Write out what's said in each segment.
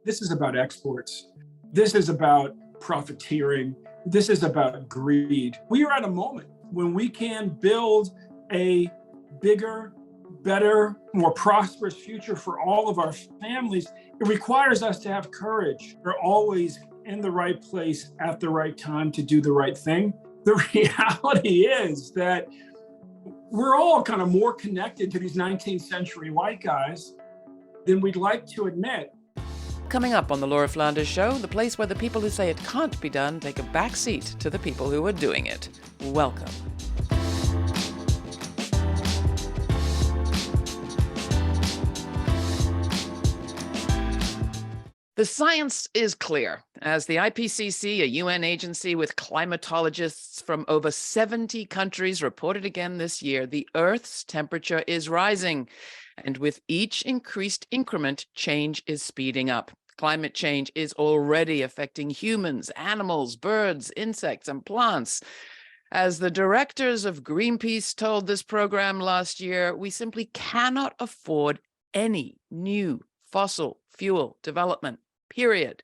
This is about exports. This is about profiteering. This is about greed. We are at a moment when we can build a bigger, better, more prosperous future for all of our families. It requires us to have courage. We're always in the right place at the right time to do the right thing. The reality is that we're all kind of more connected to these 19th century white guys than we'd like to admit. Coming up on the Laura Flanders Show, the place where the people who say it can't be done take a back seat to the people who are doing it. Welcome. The science is clear. As the IPCC, a UN agency with climatologists from over 70 countries, reported again this year, the Earth's temperature is rising. And with each increased increment, change is speeding up. Climate change is already affecting humans, animals, birds, insects, and plants. As the directors of Greenpeace told this program last year, we simply cannot afford any new fossil fuel development. Period.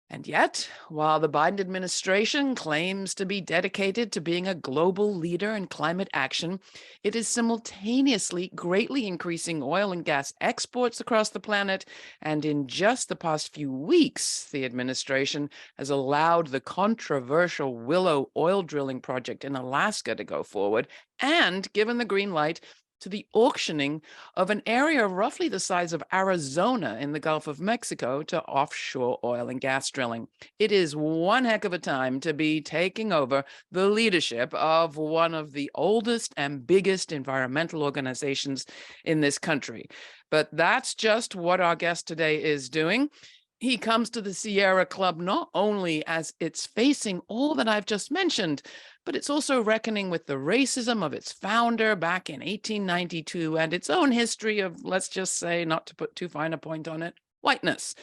And yet, while the Biden administration claims to be dedicated to being a global leader in climate action, it is simultaneously greatly increasing oil and gas exports across the planet. And in just the past few weeks, the administration has allowed the controversial Willow oil drilling project in Alaska to go forward and given the green light to the auctioning of an area roughly the size of Arizona in the Gulf of Mexico to offshore oil and gas drilling. It is one heck of a time to be taking over the leadership of one of the oldest and biggest environmental organizations in this country. But that's just what our guest today is doing. He comes to the Sierra Club not only as it's facing all that I've just mentioned, but it's also reckoning with the racism of its founder back in 1892 and its own history of, let's just say, not to put too fine a point on it, whiteness.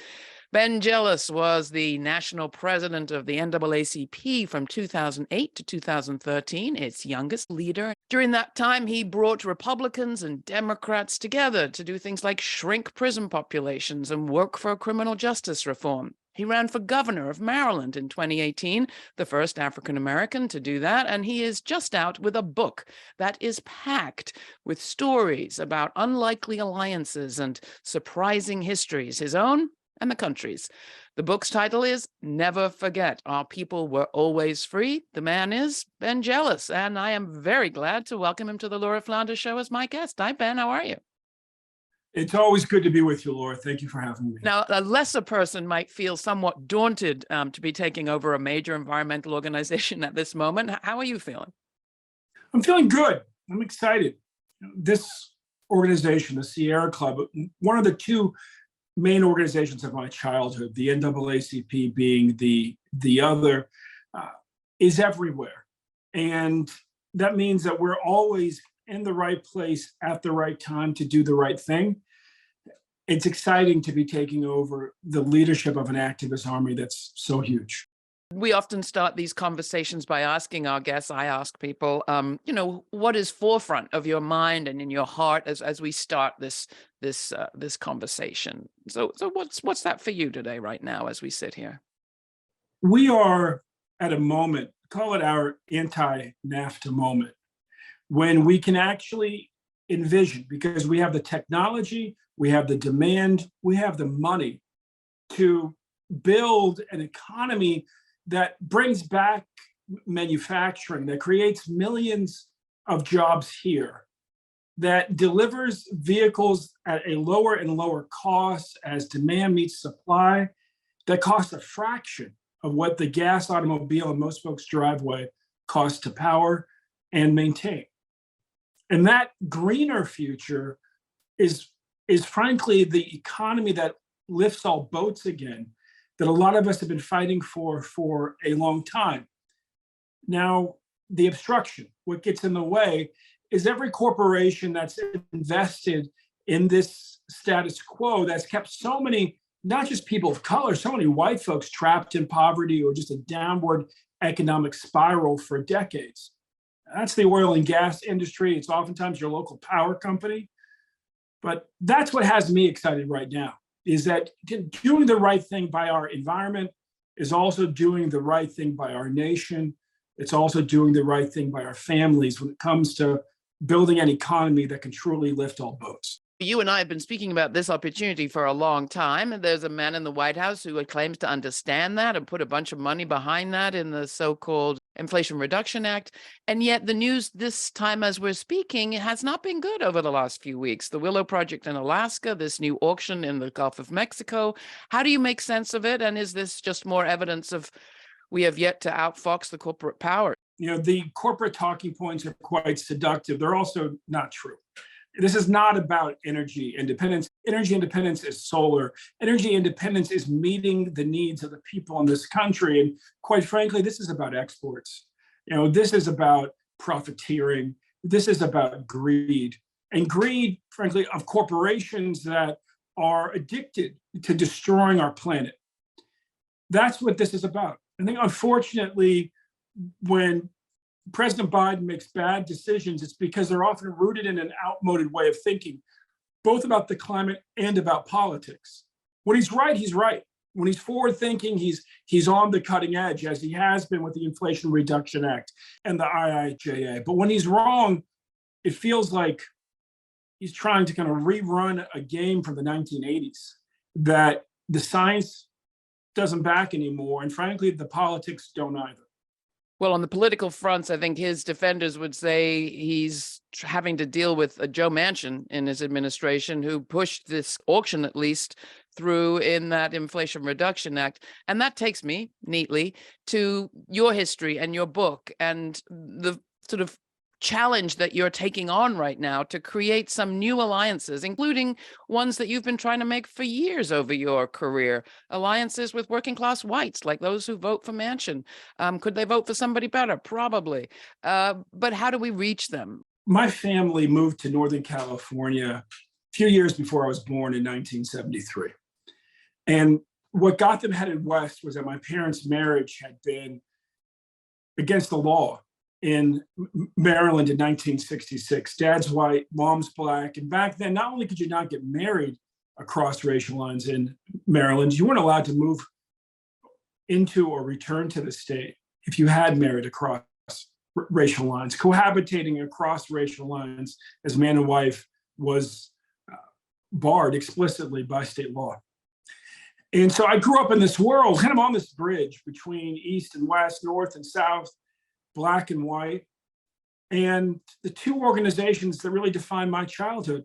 Ben Jealous was the national president of the NAACP from 2008 to 2013, its youngest leader. During that time, he brought Republicans and Democrats together to do things like shrink prison populations and work for criminal justice reform. He ran for governor of Maryland in 2018, the first African-American to do that, and he is just out with a book that is packed with stories about unlikely alliances and surprising histories, his own and the country's. The book's title is Never Forget, Our People Were Always Free. The man is Ben Jealous, and I am very glad to welcome him to the Laura Flanders Show as my guest. Hi, Ben. How are you? It's always good to be with you, Laura. Thank you for having me. Now, a lesser person might feel somewhat daunted to be taking over a major environmental organization at this moment. How are you feeling? I'm feeling good. I'm excited. This organization, the Sierra Club, one of the two main organizations of my childhood, the NAACP being the other, is everywhere. And that means that we're always in the right place at the right time to do the right thing. It's exciting to be taking over the leadership of an activist army that's so huge. We often start these conversations by asking our guests, I ask people, what is forefront of your mind and in your heart as we start this conversation? So what's that for you today, right now, as we sit here? We are at a moment, call it our anti-NAFTA moment, when we can actually envision, because we have the technology, we have the demand, we have the money to build an economy that brings back manufacturing, that creates millions of jobs here, that delivers vehicles at a lower and lower cost as demand meets supply, that costs a fraction of what the gas automobile in most folks' driveway costs to power and maintain. And that greener future is frankly the economy that lifts all boats again, that a lot of us have been fighting for a long time. Now, the obstruction, what gets in the way, is every corporation that's invested in this status quo that's kept so many, not just people of color, so many white folks trapped in poverty or just a downward economic spiral for decades. That's the oil and gas industry. It's oftentimes your local power company. But that's what has me excited right now. is that doing the right thing by our environment is also doing the right thing by our nation. It's also doing the right thing by our families when it comes to building an economy that can truly lift all boats. You and I have been speaking about this opportunity for a long time, and there's a man in the White House who claims to understand that and put a bunch of money behind that in the so-called Inflation Reduction Act. And yet the news this time as we're speaking has not been good over the last few weeks. The Willow Project in Alaska, this new auction in the Gulf of Mexico. How do you make sense of it? And is this just more evidence of we have yet to outfox the corporate power? The corporate talking points are quite seductive. They're also not true. This is not about energy independence. Energy independence is solar. Energy independence is meeting the needs of the people in this country. And quite frankly, this is about exports. This is about profiteering. This is about greed. And greed, frankly, of corporations that are addicted to destroying our planet. That's what this is about. I think, unfortunately, when President Biden makes bad decisions, it's because they're often rooted in an outmoded way of thinking, both about the climate and about politics. When he's right, he's right. When he's forward thinking, he's on the cutting edge, as he has been with the Inflation Reduction Act and the IIJA. But when he's wrong, it feels like he's trying to kind of rerun a game from the 1980s that the science doesn't back anymore. And frankly, the politics don't either. Well, on the political fronts, I think his defenders would say he's having to deal with a Joe Manchin in his administration who pushed this auction, at least, through in that Inflation Reduction Act. And that takes me neatly to your history and your book and the sort of challenge that you're taking on right now to create some new alliances, including ones that you've been trying to make for years over your career, alliances with working class whites, like those who vote for Manchin. Could they vote for somebody better? Probably. But how do we reach them? My family moved to Northern California a few years before I was born in 1973. And what got them headed west was that my parents' marriage had been against the law in Maryland in 1966. Dad's white, mom's black. And back then, not only could you not get married across racial lines in Maryland, you weren't allowed to move into or return to the state if you had married across racial lines. Cohabitating across racial lines as man and wife was barred explicitly by state law. And so I grew up in this world, kind of on this bridge between East and West, North and South, Black and white. And the two organizations that really defined my childhood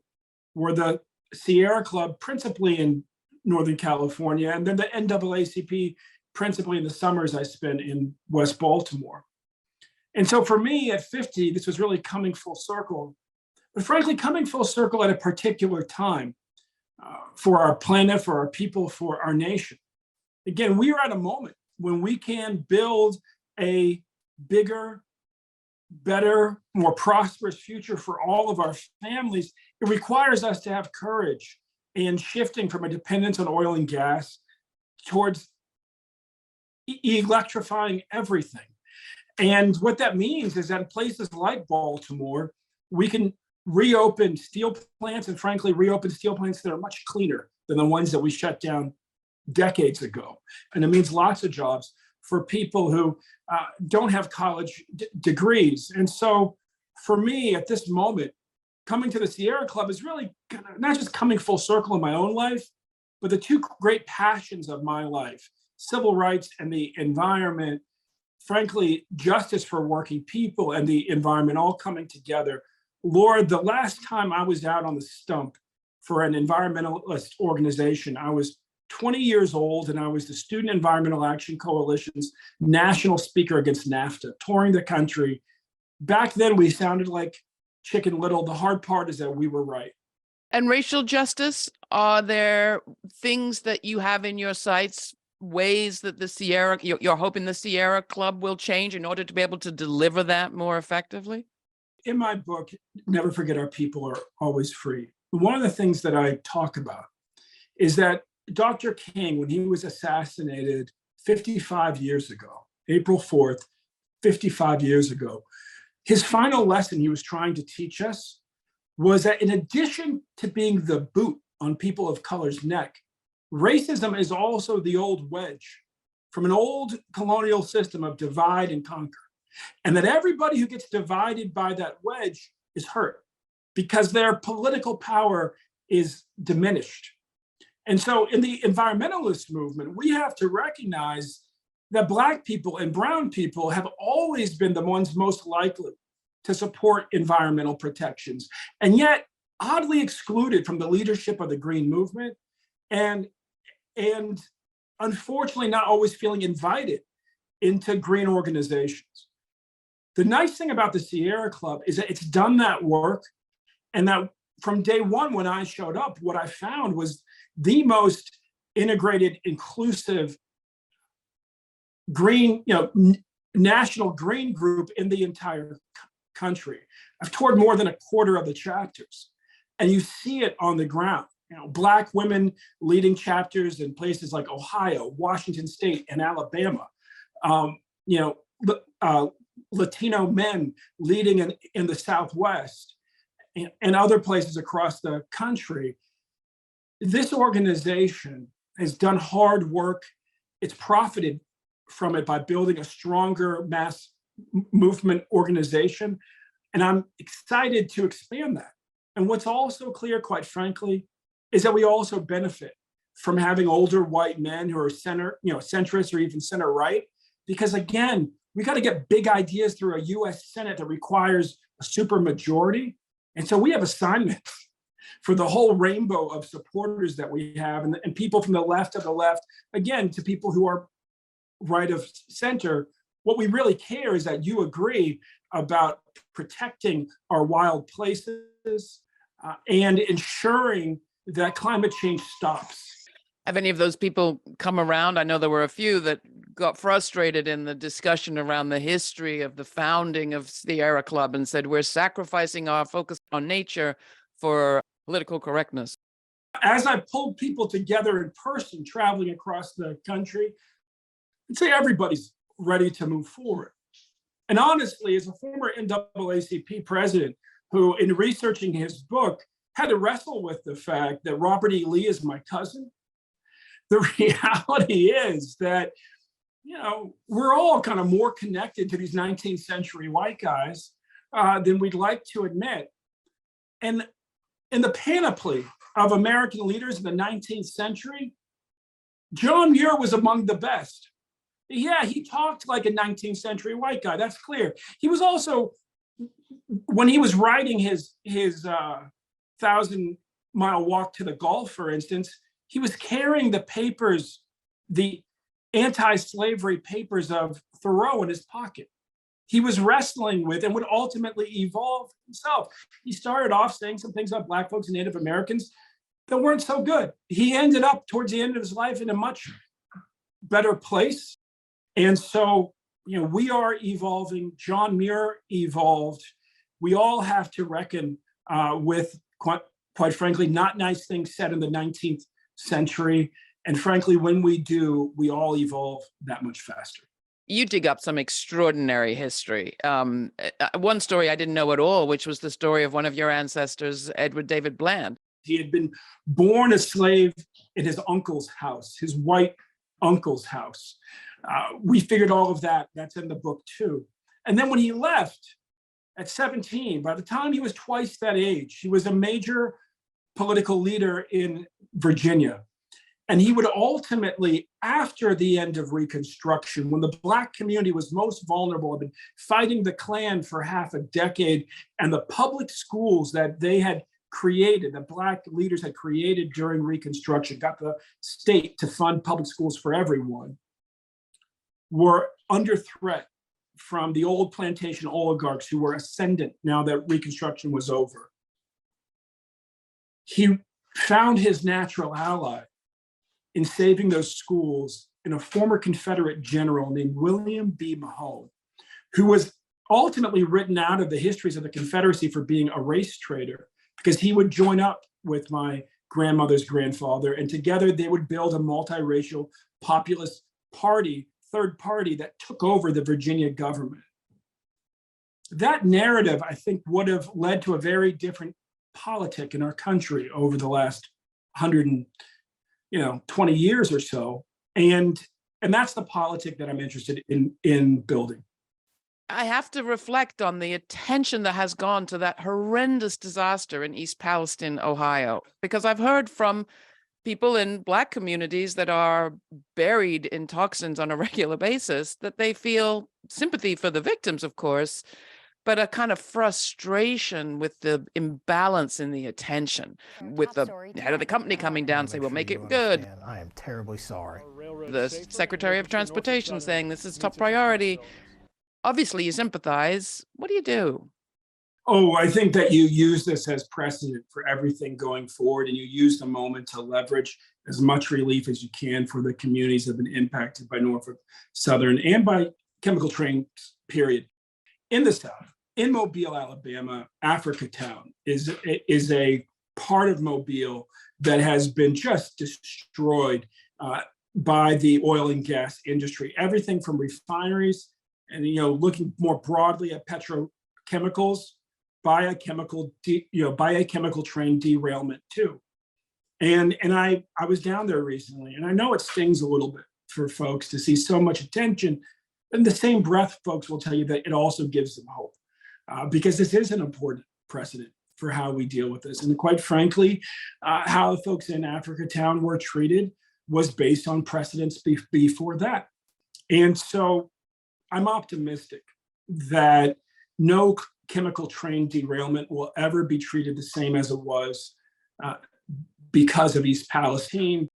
were the Sierra Club, principally in Northern California, and then the NAACP, principally in the summers I spent in West Baltimore. And so for me at 50, this was really coming full circle, but frankly, coming full circle at a particular time for our planet, for our people, for our nation. Again, we are at a moment when we can build a bigger, better, more prosperous future for all of our families. It requires us to have courage in shifting from a dependence on oil and gas towards electrifying everything. And what that means is that in places like Baltimore, we can reopen steel plants and frankly, reopen steel plants that are much cleaner than the ones that we shut down decades ago. And it means lots of jobs for people who don't have college degrees. And so for me at this moment, coming to the Sierra Club is really not just coming full circle in my own life, but the two great passions of my life, civil rights and the environment, frankly, justice for working people and the environment all coming together. Lord, the last time I was out on the stump for an environmentalist organization, I was 20 years old, and I was the Student Environmental Action Coalition's national speaker against NAFTA, touring the country. Back then, we sounded like Chicken Little. The hard part is that we were right. And racial justice, are there things that you have in your sights, ways that the Sierra, you're hoping the Sierra Club will change in order to be able to deliver that more effectively? In my book, Never Forget Our People Are Always Free, one of the things that I talk about is that Dr. King, when he was assassinated 55 years ago, April 4th, 55 years ago, his final lesson he was trying to teach us was that in addition to being the boot on people of color's neck, Racism is also the old wedge from an old colonial system of divide and conquer. And that everybody who gets divided by that wedge is hurt because their political power is diminished. And so in the environmentalist movement, we have to recognize that Black people and brown people have always been the ones most likely to support environmental protections, and yet oddly excluded from the leadership of the Green movement, and unfortunately not always feeling invited into green organizations. The nice thing about the Sierra Club is that it's done that work, and that from day one when I showed up, what I found was the most integrated, inclusive green, national green group in the entire country. I've toured more than a quarter of the chapters, and you see it on the ground. Black women leading chapters in places like Ohio, Washington State, and Alabama. Latino men leading in the Southwest and other places across the country. This organization has done hard work. It's profited from it by building a stronger mass movement organization. And I'm excited to expand that. And what's also clear, quite frankly, is that we also benefit from having older white men who are centrist or even center right, because again, we got to get big ideas through a US Senate that requires a supermajority. And so we have assignments for the whole rainbow of supporters that we have, and people from the left of the left, again, to people who are right of center. What we really care is that you agree about protecting our wild places and ensuring that climate change stops. Have any of those people come around? I know there were a few that got frustrated in the discussion around the history of the founding of the Sierra Club and said, we're sacrificing our focus on nature for political correctness. As I pulled people together in person, traveling across the country, I'd say everybody's ready to move forward. And honestly, as a former NAACP president who, in researching his book, had to wrestle with the fact that Robert E. Lee is my cousin, the reality is that, we're all kind of more connected to these 19th century white guys than we'd like to admit. And in the panoply of American leaders in the 19th century, John Muir was among the best. Yeah, he talked like a 19th century white guy, that's clear. He was also, when he was writing his 1,000-mile walk to the Gulf, for instance, he was carrying the papers, the anti-slavery papers of Thoreau in his pocket. He was wrestling with and would ultimately evolve himself. He started off saying some things about Black folks and Native Americans that weren't so good. He ended up towards the end of his life in a much better place. And so, we are evolving. John Muir evolved. We all have to reckon with, quite frankly, not nice things said in the 19th century. And frankly, when we do, we all evolve that much faster. You dig up some extraordinary history. One story I didn't know at all, which was the story of one of your ancestors, Edward David Bland. He had been born a slave in his uncle's house, his white uncle's house. We figured all of that. That's in the book too. And then when he left at 17, by the time he was twice that age, he was a major political leader in Virginia. And he would ultimately, after the end of Reconstruction, when the Black community was most vulnerable, had been fighting the Klan for half a decade, and the public schools that they had created, that Black leaders had created during Reconstruction, got the state to fund public schools for everyone, were under threat from the old plantation oligarchs who were ascendant now that Reconstruction was over. He found his natural ally in saving those schools in a former Confederate general named William B. Mahone, who was ultimately written out of the histories of the Confederacy for being a race traitor, because he would join up with my grandmother's grandfather, and together they would build a multiracial populist party, third party, that took over the Virginia government. That narrative, I think, would have led to a very different politic in our country over the last 20 years or so. And that's the politic that I'm interested in building. I have to reflect on the attention that has gone to that horrendous disaster in East Palestine, Ohio, because I've heard from people in Black communities that are buried in toxins on a regular basis that they feel sympathy for the victims, of course, but a kind of frustration with the imbalance in the attention, with the head of the company coming down and say, well, make it good. I am terribly sorry. The Secretary of Transportation saying this is top priority. Obviously, you sympathize. What do you do? Oh, I think that you use this as precedent for everything going forward, and you use the moment to leverage as much relief as you can for the communities that have been impacted by Norfolk Southern and by chemical trains, period. In the South, in Mobile, Alabama, Africa Town is a part of Mobile that has been just destroyed by the oil and gas industry. Everything from refineries and looking more broadly at petrochemicals, biochemical train derailment too. And I was down there recently, and I know it stings a little bit for folks to see so much attention. In the same breath, folks will tell you that it also gives them hope, because this is an important precedent for how we deal with this. And quite frankly, how the folks in Africa Town were treated was based on precedents before that. And so I'm optimistic that no chemical train derailment will ever be treated the same as it was because of East Palestine.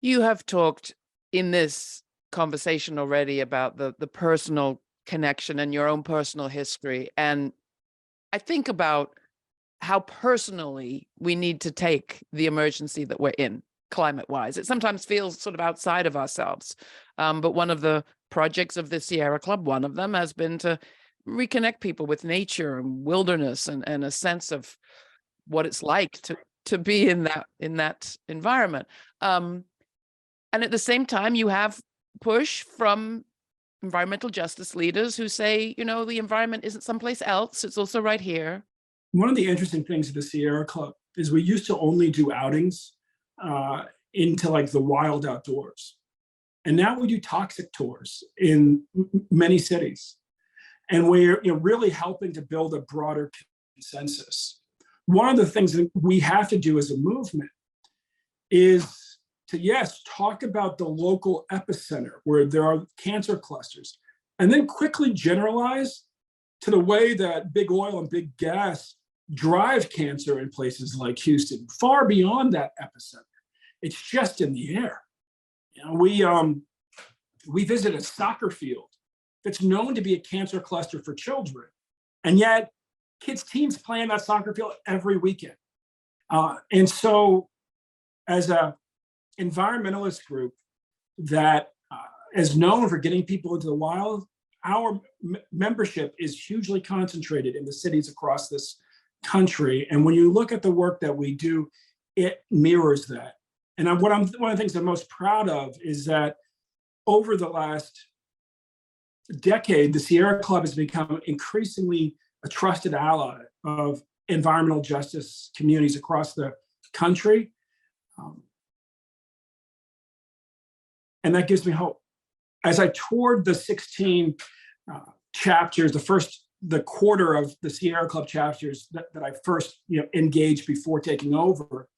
You have talked in this conversation already about the personal connection and your own personal history. And I think about how personally we need to take the emergency that we're in climate-wise. It sometimes feels sort of outside of ourselves. But one of the projects of the Sierra Club, one of them has been to reconnect people with nature and wilderness and a sense of what it's like to be in that environment. And at the same time, you have push from environmental justice leaders who say, the environment isn't someplace else, it's also right here. One of the interesting things of the Sierra Club is we used to only do outings into like the wild outdoors. And now we do toxic tours in many cities. And we're really helping to build a broader consensus. One of the things that we have to do as a movement is to, yes, talk about the local epicenter where there are cancer clusters, and then quickly generalize to the way that big oil and big gas drive cancer in places like Houston, far beyond that epicenter. It's just in the air. We visit a soccer field that's known to be a cancer cluster for children, and yet kids' teams play in that soccer field every weekend. And so, as a environmentalist group that is known for getting people into the wild, our membership is hugely concentrated in the cities across this country. And when you look at the work that we do, it mirrors that. And one of the things I'm most proud of is that over the last decade, the Sierra Club has become increasingly a trusted ally of environmental justice communities across the country. And that gives me hope. As I toured the 16 chapters, the quarter of the Sierra Club chapters that I first engaged before taking over,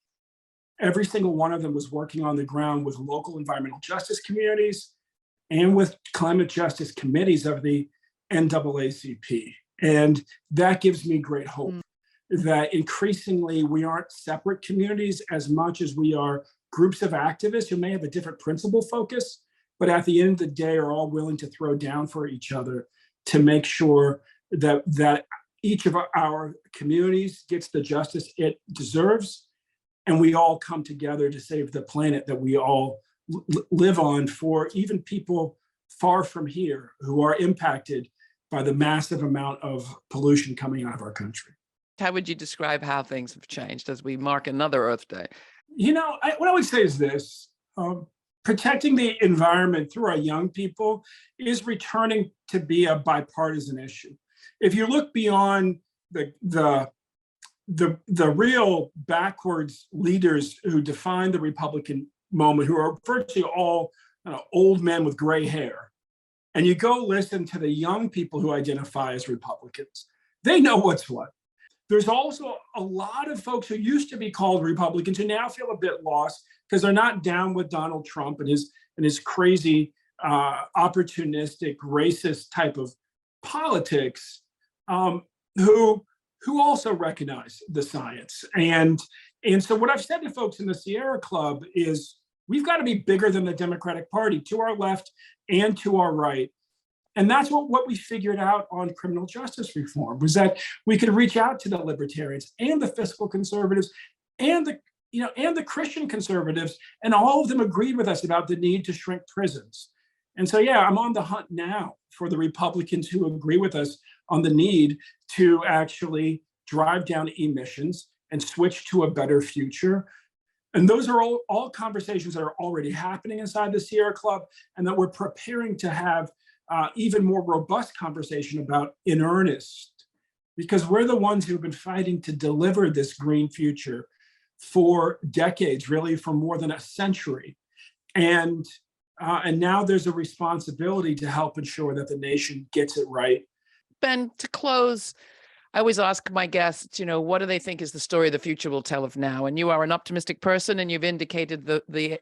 every single one of them was working on the ground with local environmental justice communities and with climate justice committees of the NAACP. And that gives me great hope that increasingly we aren't separate communities as much as we are groups of activists who may have a different principal focus, but at the end of the day are all willing to throw down for each other to make sure that each of our communities gets the justice it deserves, and we all come together to save the planet that we all live on, for even people far from here who are impacted by the massive amount of pollution coming out of our country. How would you describe how things have changed as we mark another Earth Day? What I would say is this: protecting the environment through our young people is returning to be a bipartisan issue. If you look beyond the real backwards leaders who define the Republican moment who are virtually all old men with gray hair, and you go listen to the young people who identify as Republicans, they know what's what. There's also a lot of folks who used to be called Republicans who now feel a bit lost because they're not down with Donald Trump and his crazy, opportunistic, racist type of politics, who also recognize the science. And so what I've said to folks in the Sierra Club is we've got to be bigger than the Democratic Party, to our left and to our right. And that's what we figured out on criminal justice reform, was that we could reach out to the libertarians and the fiscal conservatives and the Christian conservatives, and all of them agreed with us about the need to shrink prisons. And so, yeah, I'm on the hunt now for the Republicans who agree with us on the need to actually drive down emissions and switch to a better future. And those are all conversations that are already happening inside the Sierra Club, and that we're preparing to have even more robust conversation about in earnest, because we're the ones who've been fighting to deliver this green future for decades, really for more than a century. And now there's a responsibility to help ensure that the nation gets it right. Ben, to close, I always ask my guests, what do they think is the story the future will tell of now? And you are an optimistic person, and you've indicated the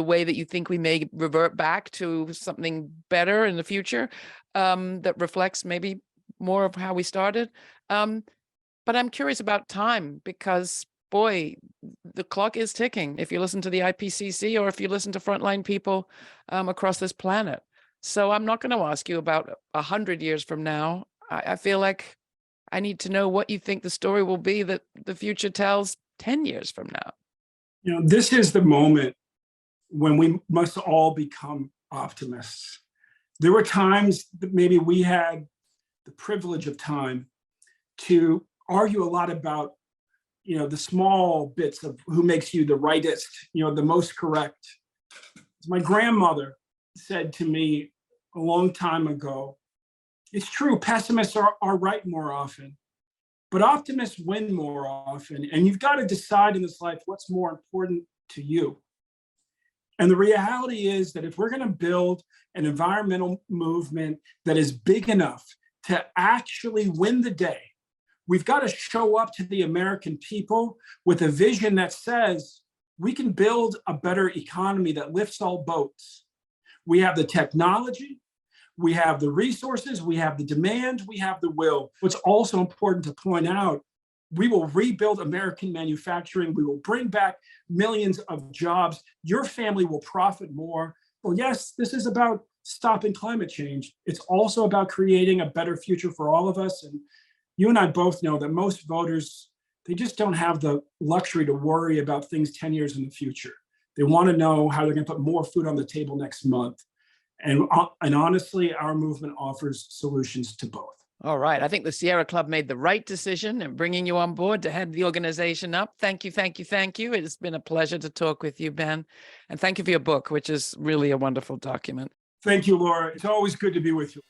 way that you think we may revert back to something better in the future, that reflects maybe more of how we started. But I'm curious about time, because boy, the clock is ticking if you listen to the IPCC or if you listen to frontline people across this planet. So I'm not going to ask you about 100 years from now. I feel like I need to know what you think the story will be that the future tells 10 years from now. This is the moment when we must all become optimists. There were times that maybe we had the privilege of time to argue a lot about, the small bits of who makes you the rightest, the most correct. My grandmother said to me a long time ago, it's true, pessimists are right more often, but optimists win more often. And you've got to decide in this life what's more important to you. And the reality is that if we're going to build an environmental movement that is big enough to actually win the day, we've got to show up to the American people with a vision that says we can build a better economy that lifts all boats. We have the technology, we have the resources, we have the demand, we have the will. What's also important to point out, we will rebuild American manufacturing. We will bring back millions of jobs. Your family will profit more. Well, yes, this is about stopping climate change. It's also about creating a better future for all of us. And you and I both know that most voters, they just don't have the luxury to worry about things 10 years in the future. They want to know how they're going to put more food on the table next month. And honestly, our movement offers solutions to both. All right. I think the Sierra Club made the right decision in bringing you on board to head the organization up. Thank you, thank you, thank you. It's been a pleasure to talk with you, Ben. And thank you for your book, which is really a wonderful document. Thank you, Laura. It's always good to be with you.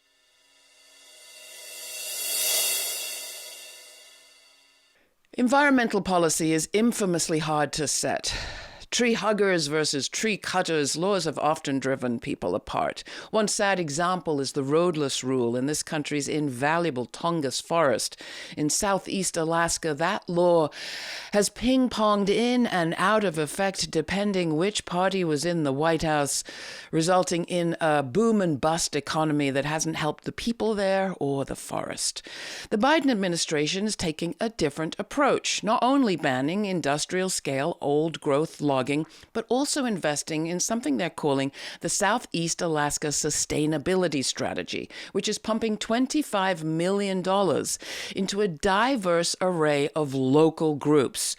Environmental policy is infamously hard to set. Tree huggers versus tree cutters, laws have often driven people apart. One sad example is the roadless rule in this country's invaluable Tongass forest. In southeast Alaska, that law has ping-ponged in and out of effect depending which party was in the White House, resulting in a boom and bust economy that hasn't helped the people there or the forest. The Biden administration is taking a different approach, not only banning industrial-scale old-growth logging, but also investing in something they're calling the Southeast Alaska Sustainability Strategy, which is pumping $25 million into a diverse array of local groups,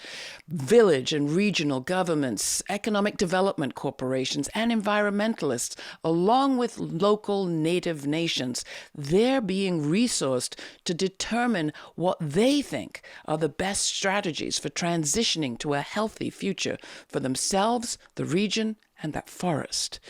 village and regional governments, economic development corporations, and environmentalists, along with local native nations. They're being resourced to determine what they think are the best strategies for transitioning to a healthy future for themselves, the region, and that forest.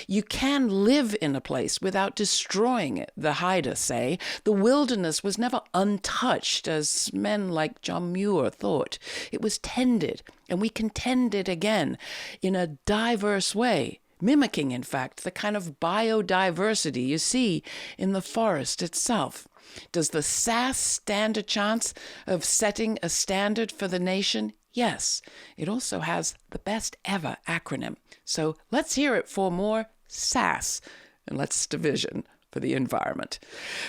You can live in a place without destroying it, the Haida say. The wilderness was never untouched, as men like John Muir thought. It was tended, and we can tend it again in a diverse way, mimicking, in fact, the kind of biodiversity you see in the forest itself. Does the SASS stand a chance of setting a standard for the nation? Yes. It also has the best ever acronym. So let's hear it for more SASS and less division for the environment.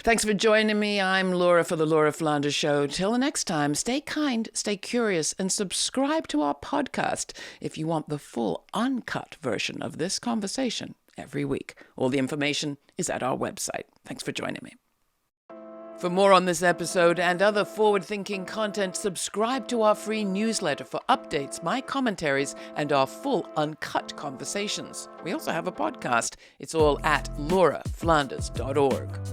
Thanks for joining me. I'm Laura for the Laura Flanders Show. Till next time, stay kind, stay curious, and subscribe to our podcast if you want the full uncut version of this conversation every week. All the information is at our website. Thanks for joining me. For more on this episode and other forward-thinking content, subscribe to our free newsletter for updates, my commentaries, and our full uncut conversations. We also have a podcast. It's all at lauraflanders.org.